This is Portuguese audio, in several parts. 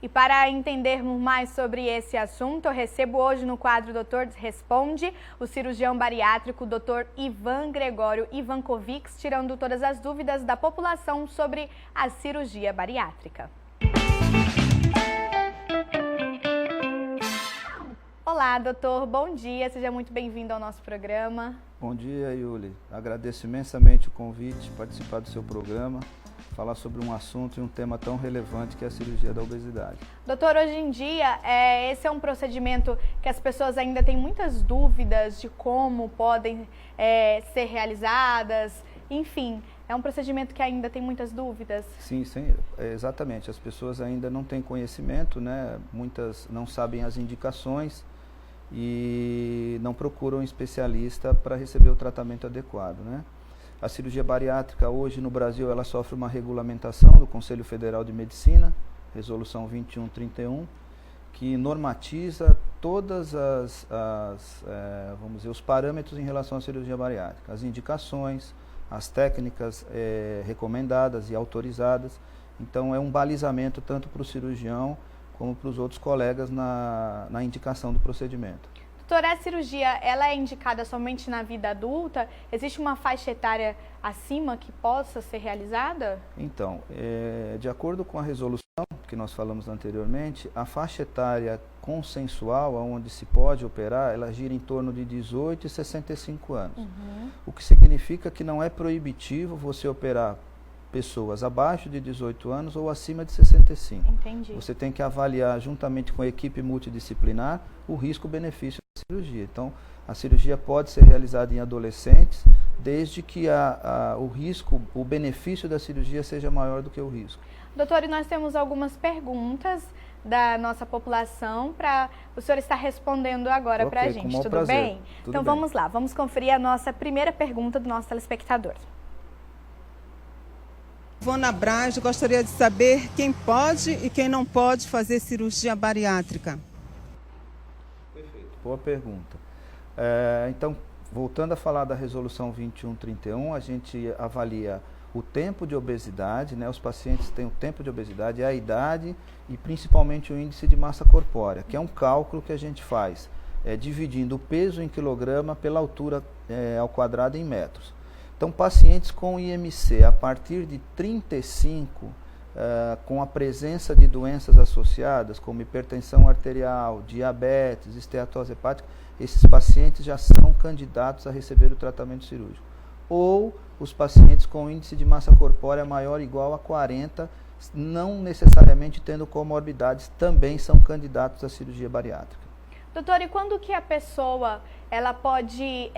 E para entendermos mais sobre esse assunto, eu recebo hoje no quadro Doutor Responde o cirurgião bariátrico Dr. Ivan Gregório Ivankovics, tirando todas as dúvidas da população sobre a cirurgia bariátrica. Olá, doutor, bom dia, seja muito bem-vindo ao nosso programa. Bom dia, Yuli. Agradeço imensamente o convite de participar do seu programa, falar sobre um assunto e um tema tão relevante que é a cirurgia da obesidade. Doutor, hoje em dia, esse é um procedimento que as pessoas ainda têm muitas dúvidas de como podem ser realizadas, enfim, é um procedimento que ainda tem muitas dúvidas? Sim, exatamente. As pessoas ainda não têm conhecimento, né? Muitas não sabem as indicações e não procuram um especialista para receber o tratamento adequado, né? A cirurgia bariátrica hoje no Brasil ela sofre uma regulamentação do Conselho Federal de Medicina, Resolução 2131, que normatiza todas vamos dizer, os parâmetros em relação à cirurgia bariátrica, as indicações, as técnicas recomendadas e autorizadas. Então é um balizamento tanto para o cirurgião como para os outros colegas na indicação do procedimento. Doutora, a cirurgia ela é indicada somente na vida adulta? Existe uma faixa etária acima que possa ser realizada? Então, de acordo com a resolução que nós falamos anteriormente, a faixa etária consensual, onde se pode operar, ela gira em torno de 18 e 65 anos. Uhum. O que significa que não é proibitivo você operar pessoas abaixo de 18 anos ou acima de 65. Entendi. Você tem que avaliar, juntamente com a equipe multidisciplinar, o risco-benefício da cirurgia. Então, a cirurgia pode ser realizada em adolescentes, desde que o benefício da cirurgia seja maior do que o risco. Doutor, e nós temos algumas perguntas da nossa população para o senhor estar respondendo agora para a gente, tudo bem? Então vamos lá, vamos conferir a nossa primeira pergunta do nosso telespectador. Ivona Braz, gostaria de saber quem pode e quem não pode fazer cirurgia bariátrica. Perfeito, boa pergunta. Então, voltando a falar da resolução 2131, a gente avalia o tempo de obesidade, né? Os pacientes têm o tempo de obesidade, a idade e principalmente o índice de massa corpórea, que é um cálculo que a gente faz dividindo o peso em quilograma pela altura ao quadrado em metros. Então, pacientes com IMC a partir de 35, com a presença de doenças associadas, como hipertensão arterial, diabetes, esteatose hepática, esses pacientes já são candidatos a receber o tratamento cirúrgico. Ou os pacientes com índice de massa corpórea maior ou igual a 40, não necessariamente tendo comorbidades, também são candidatos à cirurgia bariátrica. Doutor, e quando que a pessoa ela pode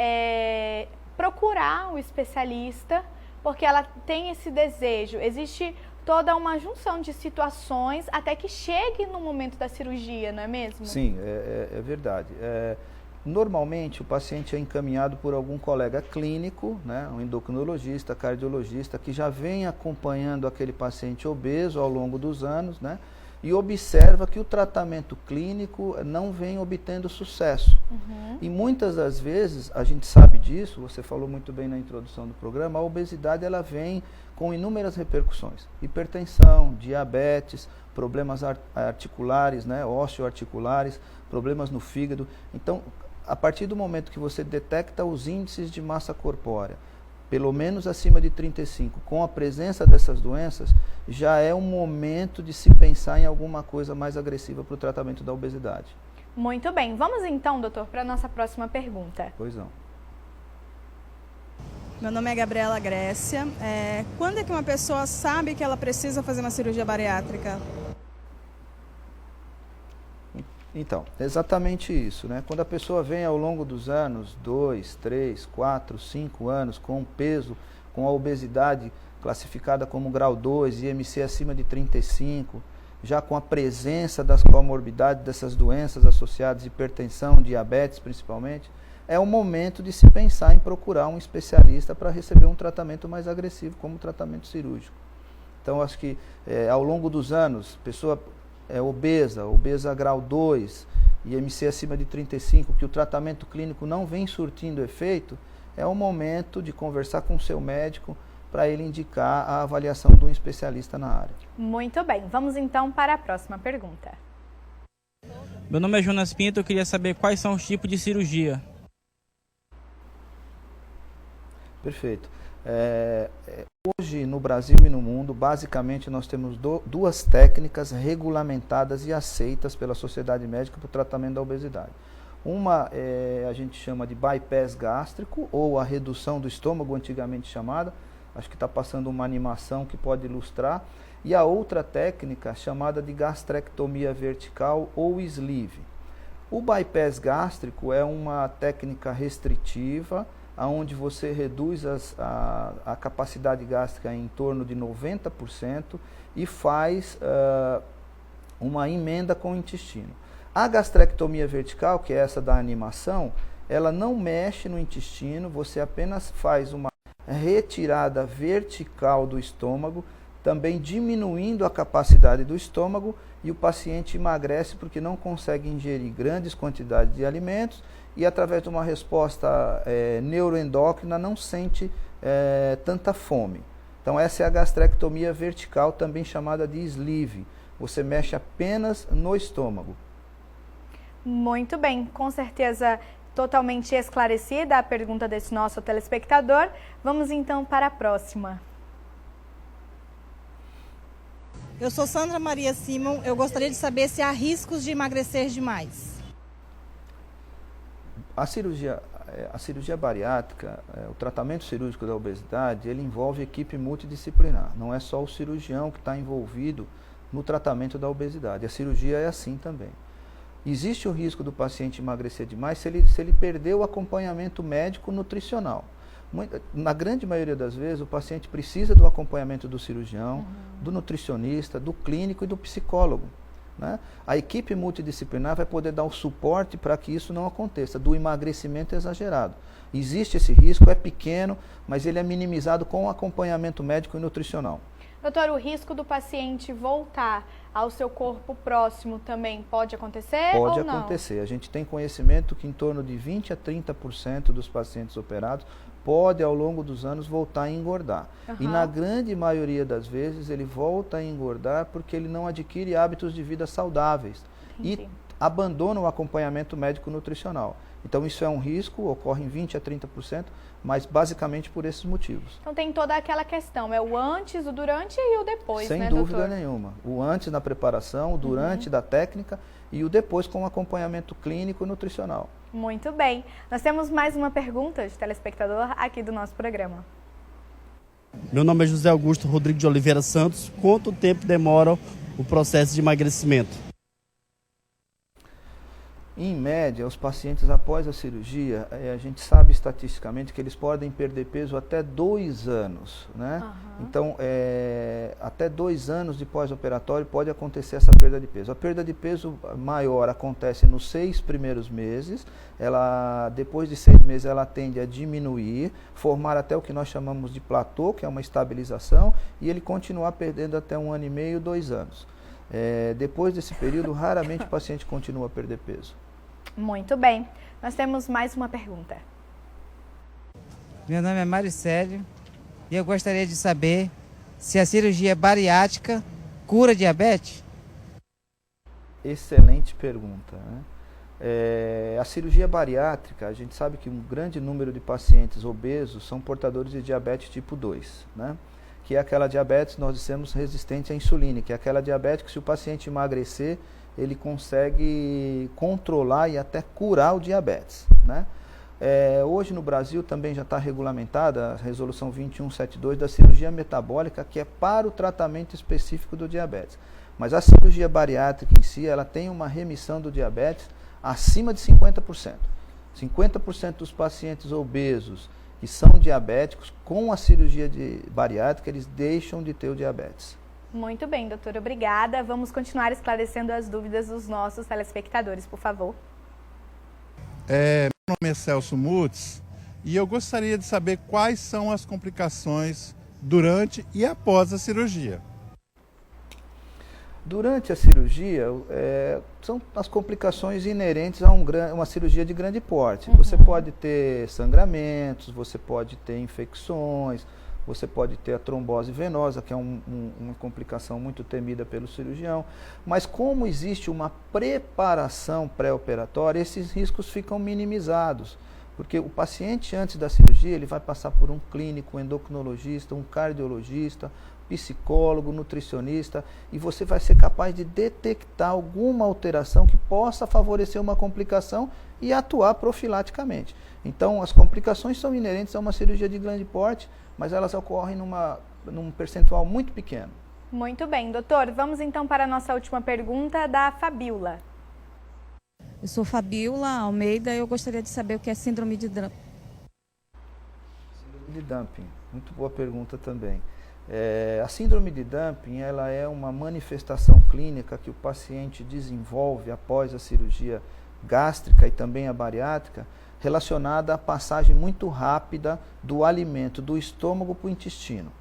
procurar um especialista, porque ela tem esse desejo? Existe toda uma junção de situações até que chegue no momento da cirurgia, não é mesmo? Sim, é verdade. Normalmente o paciente é encaminhado por algum colega clínico, né, um endocrinologista, cardiologista, que já vem acompanhando aquele paciente obeso ao longo dos anos, né, e observa que o tratamento clínico não vem obtendo sucesso. Uhum. E muitas das vezes, a gente sabe disso, você falou muito bem na introdução do programa, a obesidade ela vem com inúmeras repercussões. Hipertensão, diabetes, problemas articulares, né, osteoarticulares, problemas no fígado. Então, a partir do momento que você detecta os índices de massa corpórea, pelo menos acima de 35, com a presença dessas doenças, já é um momento de se pensar em alguma coisa mais agressiva para o tratamento da obesidade. Muito bem. Vamos então, doutor, para a nossa próxima pergunta. Pois não. Meu nome é Gabriela Grécia. Quando é que uma pessoa sabe que ela precisa fazer uma cirurgia bariátrica? Então, exatamente isso, né? Quando a pessoa vem ao longo dos anos, 2, 3, 4, 5 anos, com peso, com a obesidade classificada como grau 2, IMC acima de 35, já com a presença das comorbidades dessas doenças associadas, hipertensão, diabetes principalmente, é o momento de se pensar em procurar um especialista para receber um tratamento mais agressivo, como o tratamento cirúrgico. Então, acho que ao longo dos anos, pessoa obesa grau 2, IMC acima de 35, que o tratamento clínico não vem surtindo efeito, é o momento de conversar com o seu médico para ele indicar a avaliação de um especialista na área. Muito bem, vamos então para a próxima pergunta. Meu nome é Jonas Pinto, eu queria saber quais são os tipos de cirurgia. Perfeito. Hoje, no Brasil e no mundo, basicamente nós temos duas técnicas regulamentadas e aceitas pela Sociedade Médica para o tratamento da obesidade. Uma a gente chama de bypass gástrico, ou a redução do estômago, antigamente chamada. Acho que está passando uma animação que pode ilustrar. E a outra técnica chamada de gastrectomia vertical ou sleeve. O bypass gástrico é uma técnica restritiva, onde você reduz a capacidade gástrica em torno de 90% e faz uma emenda com o intestino. A gastrectomia vertical, que é essa da animação, ela não mexe no intestino, você apenas faz uma retirada vertical do estômago, também diminuindo a capacidade do estômago, e o paciente emagrece porque não consegue ingerir grandes quantidades de alimentos e, através de uma resposta neuroendócrina, não sente tanta fome. Então essa é a gastrectomia vertical, também chamada de sleeve. Você mexe apenas no estômago. Muito bem, com certeza totalmente esclarecida a pergunta desse nosso telespectador. Vamos então para a próxima. Eu sou Sandra Maria Simon, eu gostaria de saber se há riscos de emagrecer demais. A cirurgia bariátrica, o tratamento cirúrgico da obesidade, ele envolve equipe multidisciplinar. Não é só o cirurgião que está envolvido no tratamento da obesidade. A cirurgia é assim também. Existe o risco do paciente emagrecer demais se ele perder o acompanhamento médico nutricional. Na grande maioria das vezes, o paciente precisa do acompanhamento do cirurgião, do nutricionista, do clínico e do psicólogo, né? A equipe multidisciplinar vai poder dar o suporte para que isso não aconteça, do emagrecimento exagerado. Existe esse risco, é pequeno, mas ele é minimizado com o acompanhamento médico e nutricional. Doutor, o risco do paciente voltar ao seu corpo próximo também pode acontecer ou não? Pode acontecer. A gente tem conhecimento que em torno de 20% a 30% dos pacientes operados pode, ao longo dos anos, voltar a engordar. E na grande maioria das vezes, ele volta a engordar porque ele não adquire hábitos de vida saudáveis. Entendi. E abandona o acompanhamento médico nutricional. Então isso é um risco, ocorre em 20% a 30%, mas basicamente por esses motivos. Então tem toda aquela questão, é o antes, o durante e o depois, Sem né, dúvida doutor? nenhuma. O antes na preparação, o durante da técnica e o depois com acompanhamento clínico e nutricional. Muito bem. Nós temos mais uma pergunta de telespectador aqui do nosso programa. Meu nome é José Augusto Rodrigues de Oliveira Santos. Quanto tempo demora o processo de emagrecimento? Em média, os pacientes após a cirurgia, a gente sabe estatisticamente que eles podem perder peso até 2 anos, né? Então, até 2 anos de pós-operatório pode acontecer essa perda de peso. A perda de peso maior acontece nos 6 primeiros meses, depois de 6 meses ela tende a diminuir, formar até o que nós chamamos de platô, que é uma estabilização, e ele continuar perdendo até 1 ano e meio, 2 anos. Depois desse período, raramente o paciente continua a perder peso. Muito bem. Nós temos mais uma pergunta. Meu nome é Maricélio e eu gostaria de saber se a cirurgia bariátrica cura diabetes? Excelente pergunta, né? A cirurgia bariátrica, a gente sabe que um grande número de pacientes obesos são portadores de diabetes tipo 2, né? Que é aquela diabetes, nós dissemos, resistente à insulina, que é aquela diabetes que, se o paciente emagrecer, ele consegue controlar e até curar o diabetes, né? Hoje no Brasil também já está regulamentada a resolução 2172 da cirurgia metabólica, que é para o tratamento específico do diabetes. Mas a cirurgia bariátrica em si, ela tem uma remissão do diabetes acima de 50%. 50% dos pacientes obesos que são diabéticos, com a cirurgia bariátrica, eles deixam de ter o diabetes. Muito bem, doutora, obrigada. Vamos continuar esclarecendo as dúvidas dos nossos telespectadores, por favor. Meu nome é Celso Mutz e eu gostaria de saber quais são as complicações durante e após a cirurgia. Durante a cirurgia, são as complicações inerentes a uma cirurgia de grande porte. Você pode ter sangramentos, você pode ter infecções, você pode ter a trombose venosa, que é uma complicação muito temida pelo cirurgião. Mas como existe uma preparação pré-operatória, esses riscos ficam minimizados. Porque o paciente, antes da cirurgia, ele vai passar por um clínico, um endocrinologista, um cardiologista, psicólogo, nutricionista, e você vai ser capaz de detectar alguma alteração que possa favorecer uma complicação e atuar profilaticamente. Então, as complicações são inerentes a uma cirurgia de grande porte, mas elas ocorrem num percentual muito pequeno. Muito bem, doutor. Vamos então para a nossa última pergunta da Fabiola. Eu sou Fabiola Almeida e eu gostaria de saber o que é síndrome de Dumping. Síndrome de Dumping, muito boa pergunta também. A síndrome de Dumping, ela é uma manifestação clínica que o paciente desenvolve após a cirurgia gástrica e também a bariátrica, relacionada à passagem muito rápida do alimento do estômago para o intestino,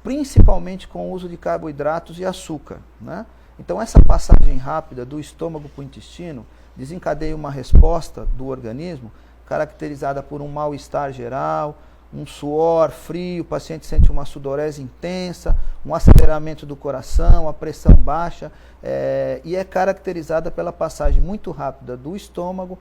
principalmente com o uso de carboidratos e açúcar, né? Então, essa passagem rápida do estômago para o intestino desencadeia uma resposta do organismo caracterizada por um mal-estar geral, um suor frio, o paciente sente uma sudorese intensa, um aceleramento do coração, a pressão baixa, e é caracterizada pela passagem muito rápida do estômago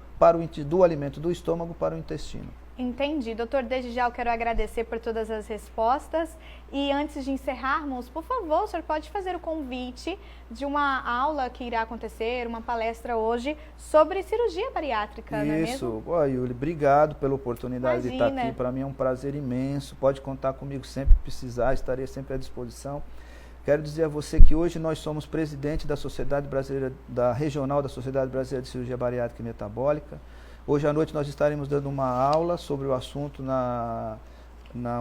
do alimento do estômago para o intestino. Entendi. Doutor, desde já eu quero agradecer por todas as respostas. E antes de encerrarmos, por favor, o senhor pode fazer o convite de uma aula que irá acontecer, uma palestra hoje, sobre cirurgia bariátrica, não é mesmo? Isso. Yuli, obrigado pela oportunidade de estar aqui. Para mim é um prazer imenso. Pode contar comigo sempre que precisar, estarei sempre à disposição. Quero dizer a você que hoje nós somos presidente da Sociedade Brasileira, da Regional da Sociedade Brasileira de Cirurgia Bariátrica e Metabólica. Hoje à noite nós estaremos dando uma aula sobre o assunto na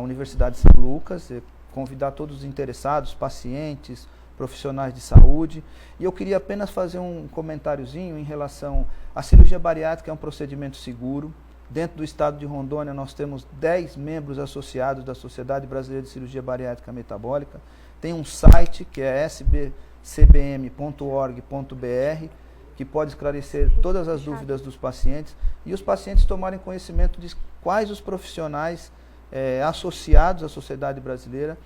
Universidade de São Lucas, convidar todos os interessados, pacientes, profissionais de saúde. E eu queria apenas fazer um comentáriozinho em relação à cirurgia bariátrica. É um procedimento seguro. Dentro do estado de Rondônia nós temos 10 membros associados da Sociedade Brasileira de Cirurgia Bariátrica Metabólica. Tem um site que é sbcbm.org.br, que pode esclarecer todas as dúvidas dos pacientes e os pacientes tomarem conhecimento de quais os profissionais associados à Sociedade Brasileira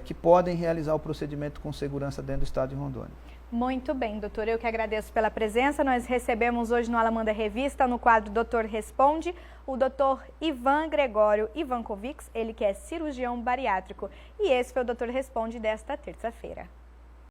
que podem realizar o procedimento com segurança dentro do estado de Rondônia. Muito bem, doutor. Eu que agradeço pela presença. Nós recebemos hoje no Alamanda Revista, no quadro Doutor Responde, o doutor Ivan Gregório Ivankovics, ele que é cirurgião bariátrico. E esse foi o Doutor Responde desta terça-feira.